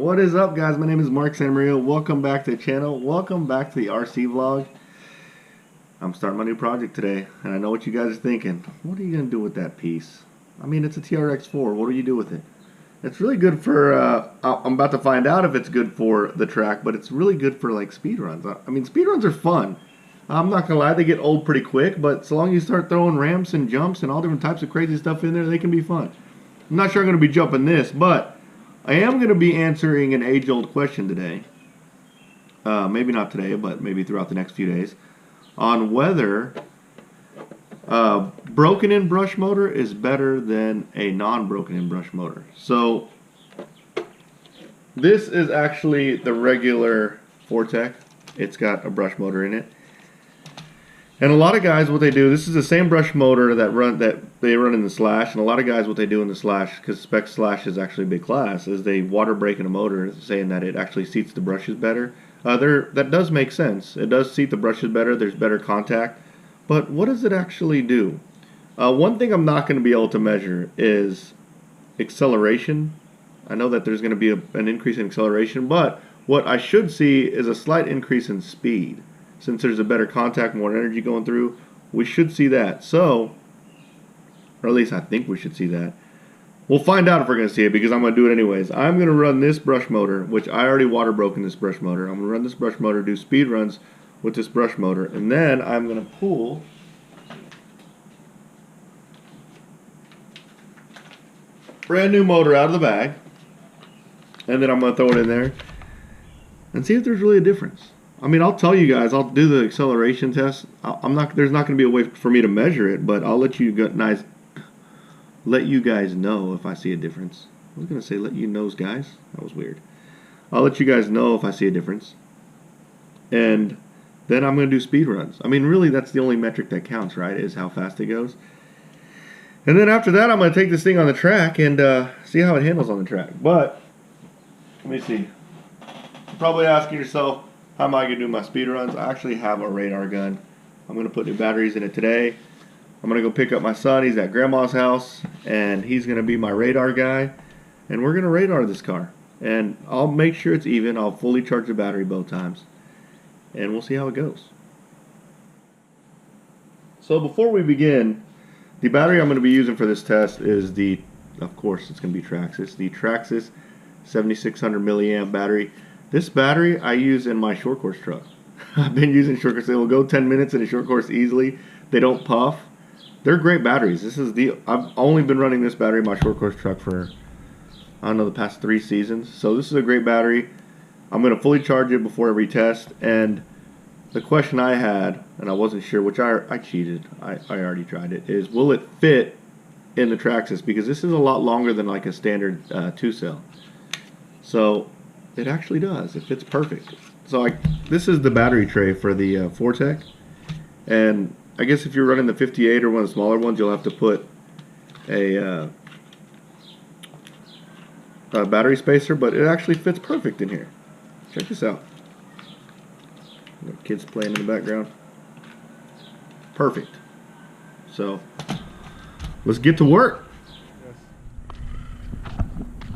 What is up, guys? My name is Mark Santamaria. Welcome back to the channel. Welcome back to the RC vlog. I'm starting my new project today, and I know what you guys are thinking. What are you going to do with that piece? I mean, it's a TRX4. What do you do with it? It's really good for, I'm about to find out if it's good for the track, but it's really good for, like, speed runs. I mean, speed runs are fun. I'm not going to lie, they get old pretty quick, but so long as you start throwing ramps and jumps and all different types of crazy stuff in there, they can be fun. I'm not sure I'm going to be jumping this, but I am going to be answering an age-old question today. Maybe not today, but maybe throughout the next few days, on whether broken-in brush motor is better than a non-broken-in brush motor. So this is actually the regular Fortec. It's got a brush motor in it. And a lot of guys, what they do, this is the same brush motor that they run in the Slash, and a lot of guys, what they do in the Slash, because spec Slash is actually a big class, is they water break in a motor, saying that it actually seats the brushes better. That does make sense. It does seat the brushes better. There's better contact. But what does it actually do? One thing I'm not going to be able to measure is acceleration. I know that there's going to be an increase in acceleration, but what I should see is a slight increase in speed. Since there's a better contact, more energy going through, we should see that. So, or at least I think we should see that. We'll find out if we're going to see it because I'm going to do it anyways. I'm going to run this brush motor, which I already water broken this brush motor. I'm going to run this brush motor, do speed runs with this brush motor, and then I'm going to pull brand new motor out of the bag, and then I'm going to throw it in there and see if there's really a difference. I mean, I'll tell you guys, I'll do the acceleration test. There's not going to be a way for me to measure it, but I'll let you guys know if I see a difference. I was going to say let you know, guys. That was weird. I'll let you guys know if I see a difference. And then I'm going to do speed runs. I mean, really, that's the only metric that counts, right, is how fast it goes. And then after that, I'm going to take this thing on the track and see how it handles on the track. But, let me see. You're probably asking yourself, how am I going to do my speed runs? I actually have a radar gun. I'm going to put new batteries in it today. I'm going to go pick up my son. He's at grandma's house, and he's going to be my radar guy. And we're going to radar this car. And I'll make sure it's even. I'll fully charge the battery both times. And we'll see how it goes. So before we begin, the battery I'm going to be using for this test is of course, it's going to be Traxxas. The Traxxas 7600 milliamp battery. This battery I use in my short course truck. I've been using short course. They will go 10 minutes in a short course easily. They don't puff. They're great batteries. I've only been running this battery in my short course truck for, I don't know, the past 3 seasons. So this is a great battery. I'm going to fully charge it before every test. And the question I had, and I wasn't sure, which I cheated. I already tried it, is will it fit in the Traxxas? Because this is a lot longer than like a standard 2-cell. So it actually does. It fits perfect. So this is the battery tray for the Fortec, and I guess if you're running the 58 or one of the smaller ones, you'll have to put a battery spacer, but it actually fits perfect in here. Check this out. Got kids playing in the background. Perfect. So let's get to work.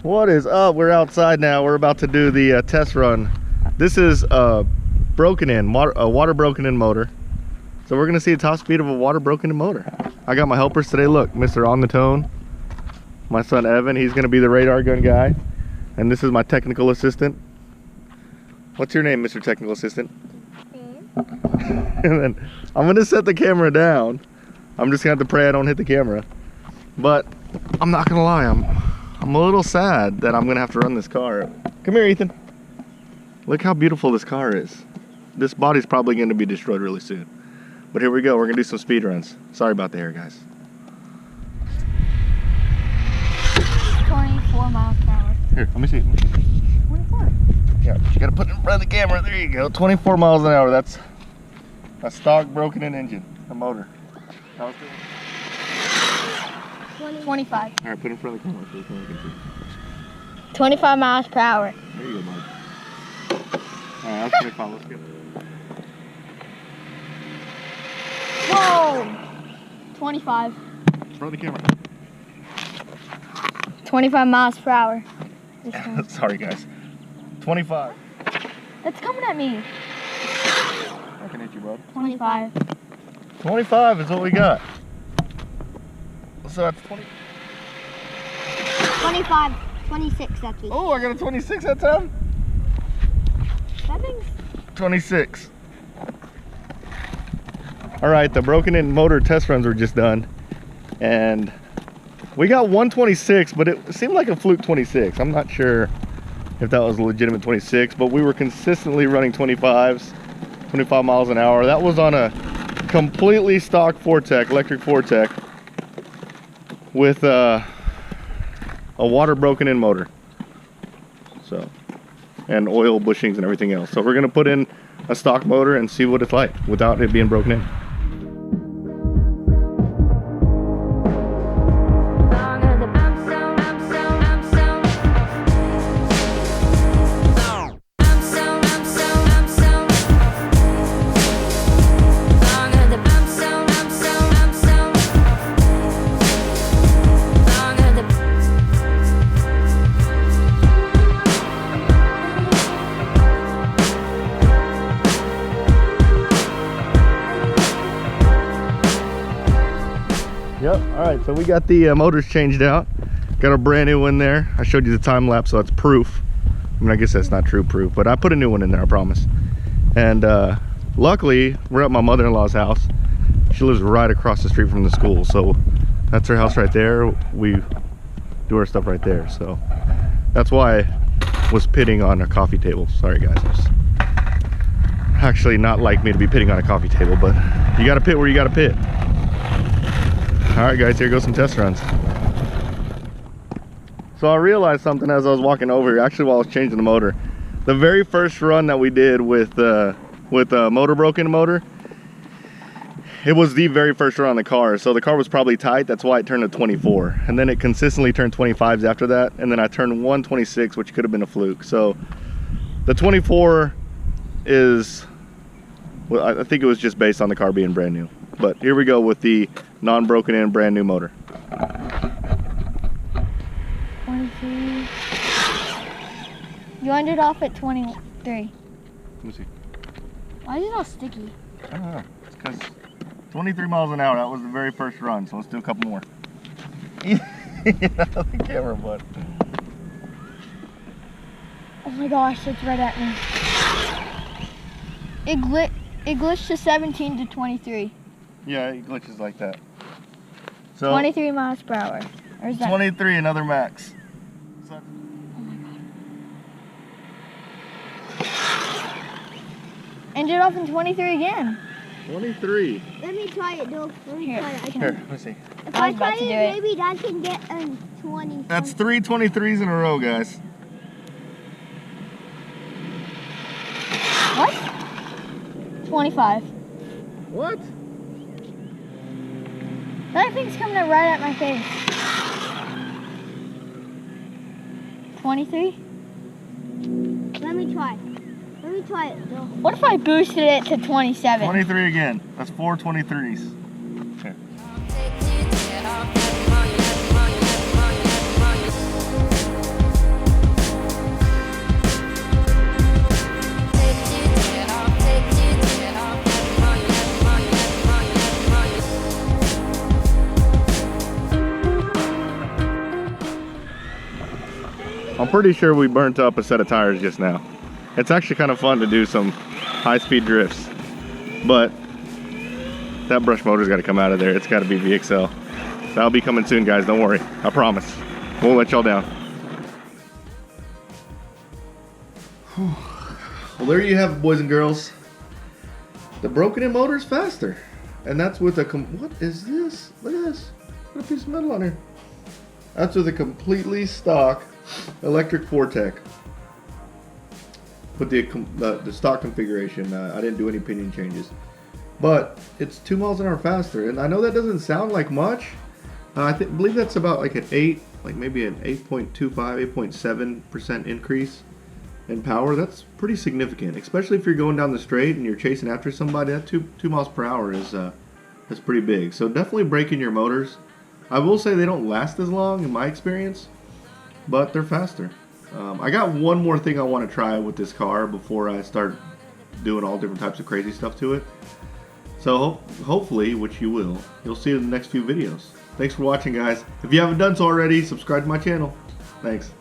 What is up? We're outside now. We're about to do the test run. This is a water broken in motor. So we're gonna see the top speed of a water broken in motor. I got my helpers today. Look, Mr. On the Tone, my son Evan. He's gonna be the radar gun guy, and this is my technical assistant. What's your name, Mr. Technical Assistant? And then I'm gonna set the camera down. I'm just gonna have to pray I don't hit the camera. But I'm not gonna lie, I'm a little sad that I'm gonna have to run this car. Come here, Ethan. Look how beautiful this car is. This body's probably gonna be destroyed really soon. But here we go, we're gonna do some speed runs. Sorry about the hair, guys. 24 miles per hour. Here, let me see. 24. Yeah, but you gotta put it in front of the camera. There you go, 24 miles an hour. That's a stock broken in engine, a motor. How's it? 25. All right, put it in front of the camera so the camera can see. 25 miles per hour. There you go, bud. All right, that's 25. Let's go. Whoa! 25. In front of the camera. 25 miles per hour. Sorry, guys. 25. That's coming at me. I can hit you, bud. 25. 25 is what we got. So that's 20. 25. 26, that's me. Oh, I got a 26 that time? That thing's 26. All right, the broken in motor test runs were just done. And we got 126, but it seemed like a fluke 26. I'm not sure if that was a legitimate 26, but we were consistently running 25s, 25 miles an hour. That was on a completely stock Fortec, electric Fortec, with a water broken in motor. So, and oil bushings and everything else. So we're gonna put in a stock motor and see what it's like without it being broken in. Yep, all right, so we got the motors changed out. Got a brand new one there. I showed you the time lapse, so that's proof. I mean, I guess that's not true proof, but I put a new one in there, I promise. And luckily, we're at my mother-in-law's house. She lives right across the street from the school, so that's her house right there. We do our stuff right there, so that's why I was pitting on a coffee table. Sorry guys, it's actually not like me to be pitting on a coffee table, but you gotta pit where you gotta pit. All right guys, here goes some test runs. So I realized something as I was walking over here, actually while I was changing the motor. The very first run that we did with motor broken motor, it was the very first run on the car. So the car was probably tight, that's why it turned to 24. And then it consistently turned 25s after that. And then I turned 126, which could have been a fluke. So the 24 is, well, I think it was just based on the car being brand new. But here we go with the non-broken in brand new motor. 23. You ended off at 23. Let me see. Why is it all sticky? I don't know. It's because 23 miles an hour, that was the very first run. So let's do a couple more. The camera, bud. Oh my gosh, it's right at me. It glitched to 17 to 23. Yeah, it glitches like that. So 23 miles per hour. Or is that 23, another max. So, oh my god. Ended off in 23 again. 23. Let me try it, though. Let me Here. try it. Here, let me see. If I I was about try to do it, it. maybe I can get a 20. That's 3 23s in a row, guys. What? 25. What? That thing's coming right at my face. 23? Let me try. Let me try it, though. What if I boosted it to 27? 23 again. That's 4 23s. Here. I'm pretty sure we burnt up a set of tires just now. It's actually kind of fun to do some high-speed drifts, but that brush motor's got to come out of there. It's got to be VXL. That'll be coming soon, guys. Don't worry. I promise. Won't let y'all down. Well, there you have it, boys and girls. The broken-in motor is faster, and that's with a what is this? Look at this. Got a piece of metal on here. That's with a completely stock electric Fortec. With the stock configuration, I didn't do any pinion changes, but it's 2 miles an hour faster. And I know that doesn't sound like much. I believe that's about like an 8, like maybe an 8.25, 8.7% increase in power. That's pretty significant, especially if you're going down the straight and you're chasing after somebody. That 2 miles per hour is that's pretty big. So definitely break in your motors. I will say they don't last as long in my experience, but they're faster. I got one more thing I want to try with this car before I start doing all different types of crazy stuff to it. So hopefully, which you will, you'll see it in the next few videos. Thanks for watching, guys. If you haven't done so already, subscribe to my channel. Thanks.